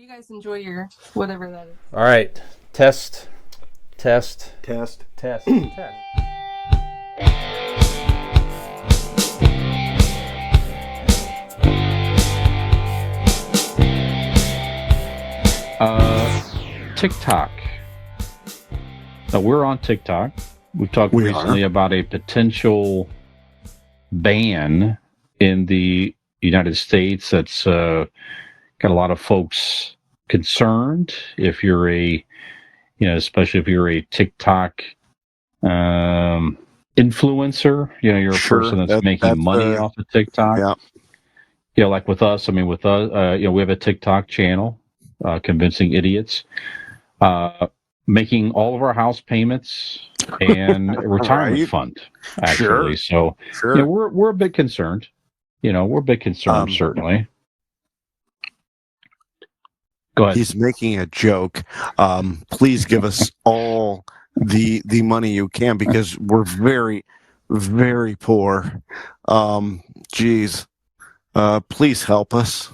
you guys enjoy your whatever that is. All right. Test. TikTok. Now, we're on TikTok. We've talked recently about a potential ban in the United States that's got a lot of folks concerned. If you're especially if you're a TikTok influencer, you're a person that's making money off of TikTok. Yeah. Like with us, we have a TikTok channel, Convincing Idiots, making all of our house payments and a retirement fund, actually. So, we're a bit concerned. Certainly. Go ahead. He's making a joke. Please give us all the money you can, because we're very, very poor. Please help us.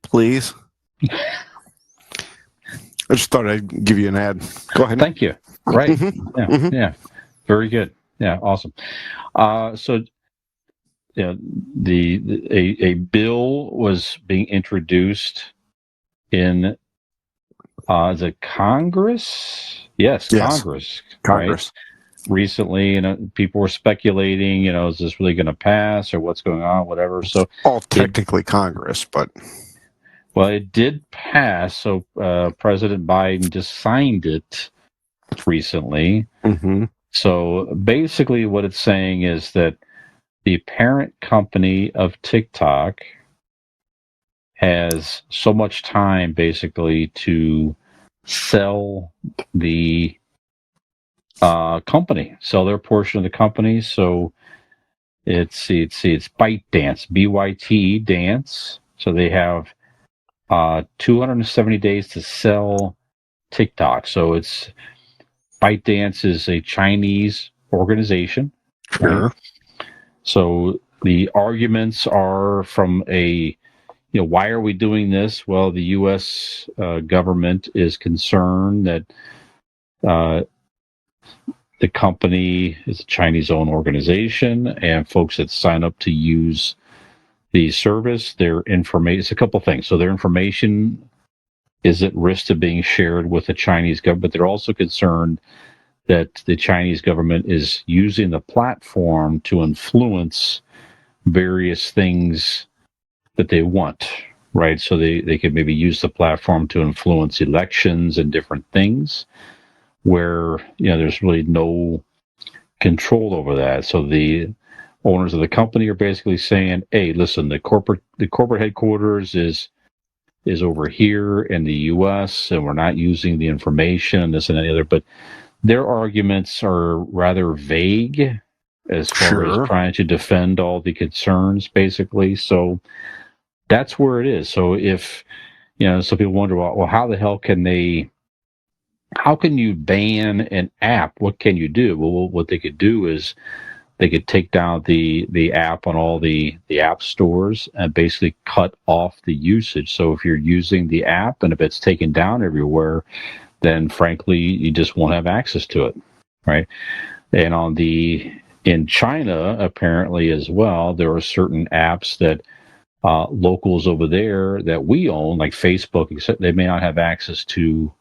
Please. I just thought I'd give you an ad. Go ahead. Thank you. Right. Yeah. Very good. Yeah. Awesome. So, a bill was being introduced in is it Congress? Yes. Congress. Right? Recently, people were speculating, is this really going to pass or what's going on, whatever. So, technically Congress, but. Well, it did pass. So President Biden just signed it recently. Mm-hmm. So basically what it's saying is that the parent company of TikTok has so much time basically to sell the company, sell their portion of the company. So it's ByteDance, B-Y-T-E Dance. So they have 270 days to sell TikTok. So ByteDance is a Chinese organization. Sure. Right? So the arguments are from why are we doing this? Well, the U.S. Government is concerned that the company is a Chinese-owned organization, and folks that sign up to use the service, their information, it's a couple things. So their information is at risk of being shared with the Chinese government, but they're also concerned that the Chinese government is using the platform to influence various things that they want, right? So they could maybe use the platform to influence elections and different things where, there's really no control over that. So the owners of the company are basically saying, hey, listen, the corporate headquarters is over here in the U.S. and we're not using the information and this and the other. But their arguments are rather vague as far as trying to defend all the concerns, basically. So that's where it is. So if, some people wonder, well, how the hell can you ban an app? What can you do? Well, what they could do is they could take down the app on all the app stores and basically cut off the usage. So if you're using the app and if it's taken down everywhere, then frankly, you just won't have access to it, right? And in China, apparently as well, there are certain apps that locals over there that we own, like Facebook, except they may not have access to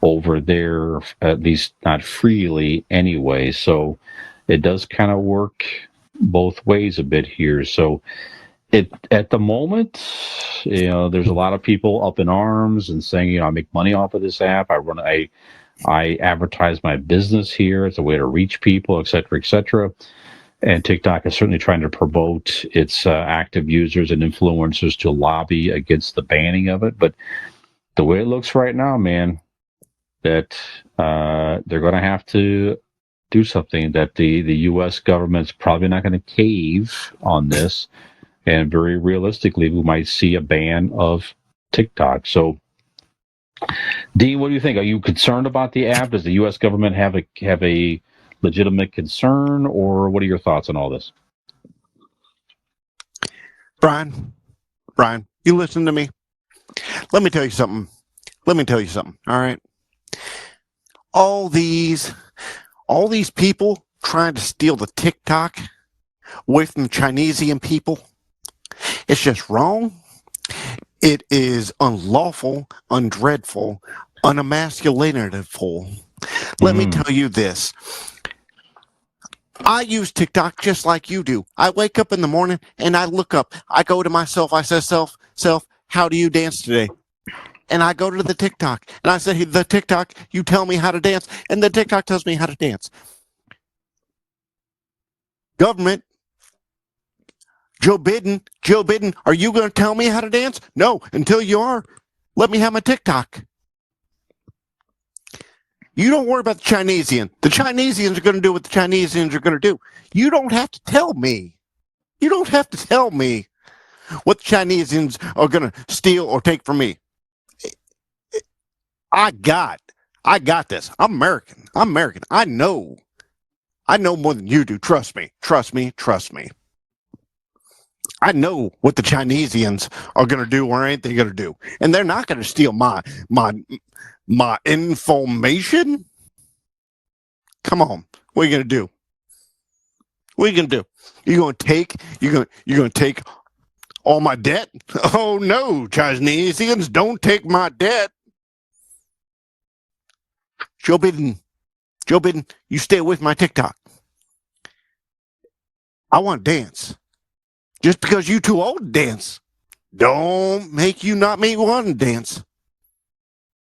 over there, at least not freely anyway. So it does kind of work both ways a bit here. So at the moment, there's a lot of people up in arms and saying, I make money off of this app. I advertise my business here. It's a way to reach people, et cetera, et cetera. And TikTok is certainly trying to promote its active users and influencers to lobby against the banning of it. But the way it looks right now, man, that they're going to have to do something, that the U.S. government's probably not going to cave on this. And very realistically, we might see a ban of TikTok. So, Dean, what do you think? Are you concerned about the app? Does the U.S. government have a legitimate concern, or what are your thoughts on all this? Brian, you listen to me. let me tell you something. Let me tell you something. All right. All these people trying to steal the TikTok away from the Chinesian people. It's just wrong. It is unlawful, undreadful, unemasculinative. Let me tell you this. I use TikTok just like you do. I wake up in the morning and I look up. I go to myself. I say, self, how do you dance today? And I go to the TikTok and I say, hey, the TikTok, you tell me how to dance. And the TikTok tells me how to dance. Government, Joe Biden, are you going to tell me how to dance? No, until you are. Let me have my TikTok. You don't worry about the Chinesian. The Chinesians are going to do what the Chinesians are going to do. You don't have to tell me. You don't have to tell me what the Chinesians are going to steal or take from me. I got this. I'm American. I know more than you do. Trust me. I know what the Chinesians are going to do or ain't they going to do. And they're not going to steal my information. Come on. What are you going to do? You're going to take all my debt? Oh no, Chinesians, don't take my debt. Joe Biden, you stay away from my TikTok. I want to dance. Just because you too old to dance, don't make you not me want to dance.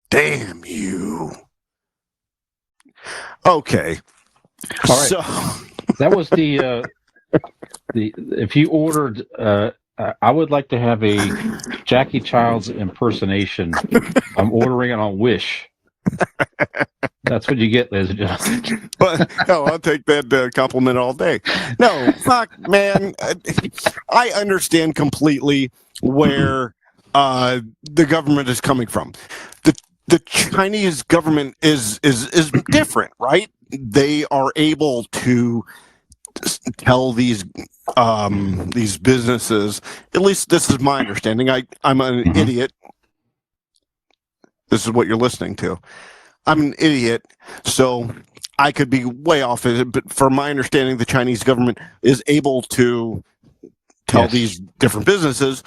Damn you. Okay. All right. So that was the if you ordered I would like to have a Jackie Childs impersonation. I'm ordering it on Wish. That's what you get, ladies and gentlemen. But no, I'll take that compliment all day. No, fuck, man. I understand completely where the government is coming from. The Chinese government is different, right? They are able to tell these businesses. At least this is my understanding. I'm an idiot. This is what you're listening to. I'm an idiot, so I could be way off it. But from my understanding, the Chinese government is able to tell these different businesses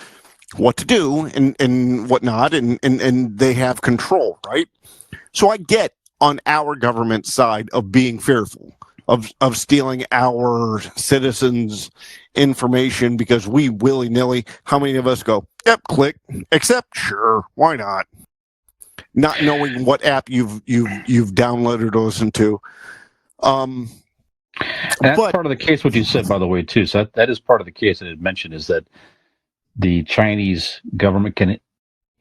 what to do and whatnot, and they have control, right? So I get on our government side of being fearful of stealing our citizens' information because we willy-nilly, how many of us go, yep, click, accept, sure, why not? Not knowing what app you've downloaded or listened to. That's part of the case, what you said, by the way, too. So that is part of the case that I had mentioned, is that the Chinese government can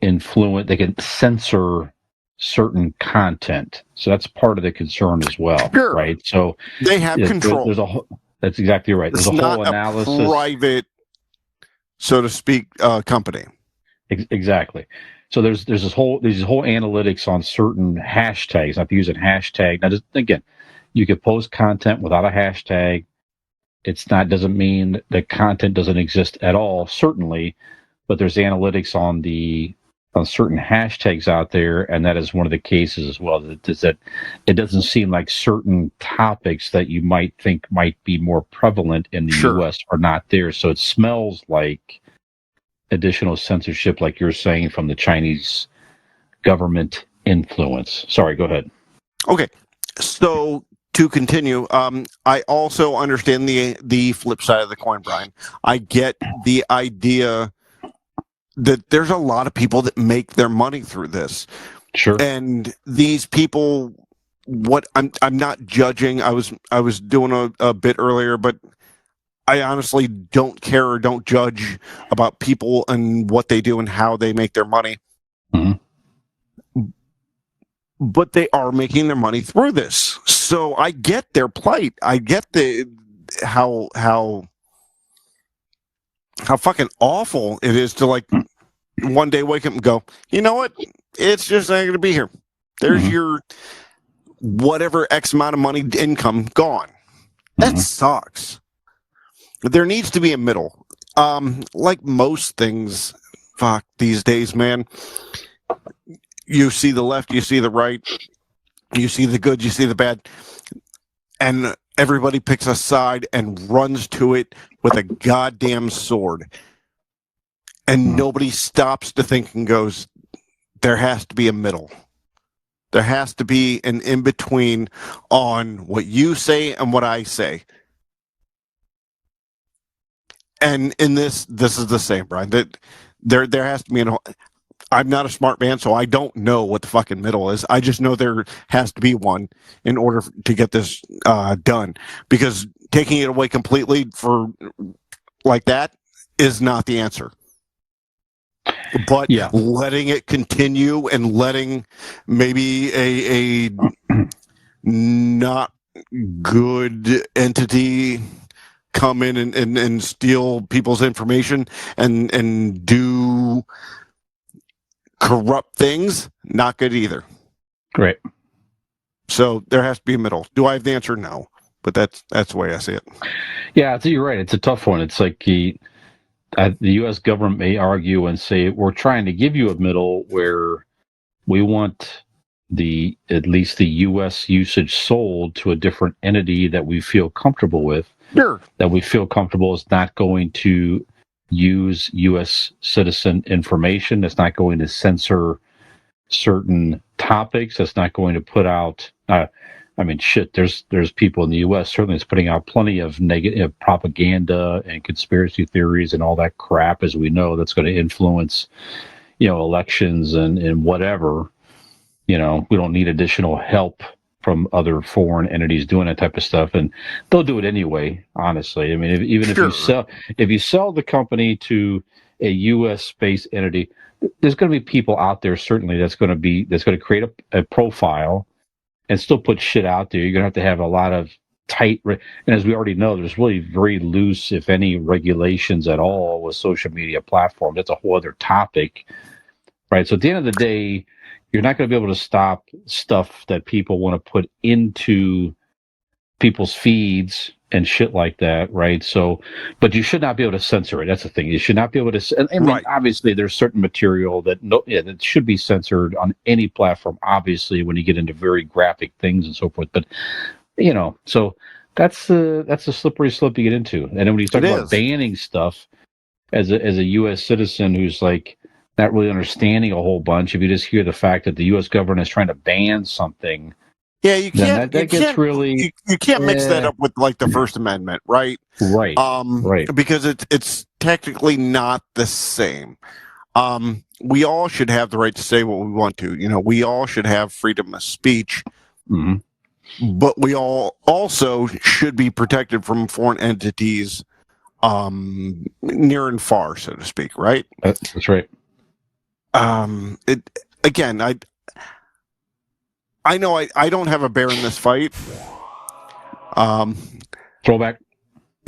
influence, they can censor certain content. So that's part of the concern as well, right? So they have control. There's a whole, that's exactly right. There's it's a whole not analysis. A private, so to speak, company. Exactly. So there's these whole analytics on certain hashtags. Not to use a hashtag. Now, just again, you could post content without a hashtag. Doesn't mean that content doesn't exist at all. Certainly, but there's analytics on certain hashtags out there, and that is one of the cases as well. That it doesn't seem like certain topics that you might think might be more prevalent in the U.S. are not there. So it smells like additional censorship, like you're saying, from the Chinese government influence. Sorry, go ahead. Okay, so to continue, I also understand the flip side of the coin, Brian. I get the idea that there's a lot of people that make their money through this. Sure. And these people, what I'm not judging. I was doing a bit earlier, but I honestly don't care or don't judge about people and what they do and how they make their money. Mm-hmm. But they are making their money through this. So I get their plight. I get how fucking awful it is to, like, one day wake up and go, you know what? It's just not going to be here. There's your whatever X amount of money income gone. That sucks. There needs to be a middle. Like most things, fuck, these days, man. You see the left, you see the right, you see the good, you see the bad, and everybody picks a side and runs to it with a goddamn sword. And nobody stops to think and goes, there has to be a middle. There has to be an in-between on what you say and what I say. And in this is the same, Brian. That there has to be an. I'm not a smart man, so I don't know what the fucking middle is. I just know there has to be one in order to get this done. Because taking it away completely for like that is not the answer. But letting it continue and letting maybe a not good entity come in and steal people's information and do corrupt things, not good either. Right. So there has to be a middle. Do I have the answer? No. But that's the way I see it. Yeah, you're right. It's a tough one. It's like the U.S. government may argue and say, we're trying to give you a middle where we want at least the U.S. usage sold to a different entity that we feel comfortable with. Sure. That we feel comfortable is not going to use U.S. citizen information. That's not going to censor certain topics. That's not going to put out. There's people in the U.S. certainly that's putting out plenty of negative propaganda and conspiracy theories and all that crap, as we know, that's going to influence, elections and whatever. We don't need additional help from other foreign entities doing that type of stuff, and they'll do it anyway. Honestly, I mean, if you sell the company to a U.S.-based entity, there's going to be people out there certainly that's going to create a profile and still put shit out there. You're going to have a lot of tight, and as we already know, there's really very loose, if any, regulations at all with social media platforms. That's a whole other topic, right? So at the end of the day, you're not going to be able to stop stuff that people want to put into people's feeds and shit like that, right? So, but you should not be able to censor it. That's the thing. You should not be able to. I mean, right. Obviously, there's certain material that that should be censored on any platform. Obviously, when you get into very graphic things and so forth, but so that's a slippery slope to get into. And then when you talk about banning stuff as a U.S. citizen who's like not really understanding a whole bunch, if you just hear the fact that the U.S. government is trying to ban something. Yeah, you can't. You can't mix that up with like the First Amendment, right? Right. Right. Because it's technically not the same. We all should have the right to say what we want to. We all should have freedom of speech. Mm-hmm. But we all also should be protected from foreign entities, near and far, so to speak. Right. That's right. I know I don't have a bear in this fight. Throwback.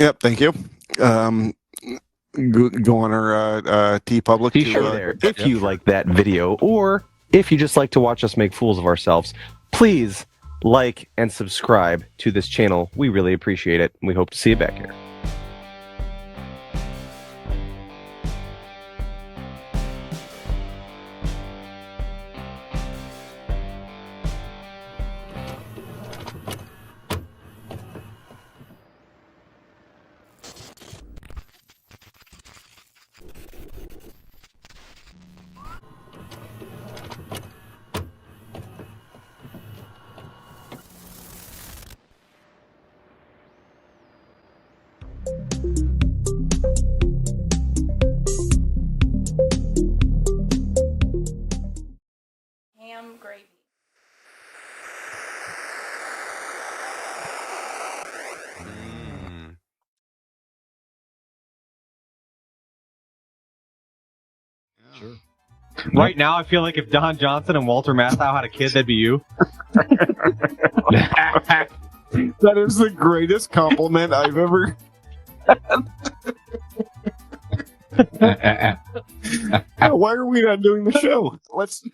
Yep, thank you. Go on our TeePublic. Be sure there. If you like that video, or if you just like to watch us make fools of ourselves, please like and subscribe to this channel. We really appreciate it. We hope to see you back here. Ham gravy. Sure. Right now, I feel like if Don Johnson and Walter Matthau had a kid, that'd be you. That is the greatest compliment I've ever had. Why are we not doing the show? Let's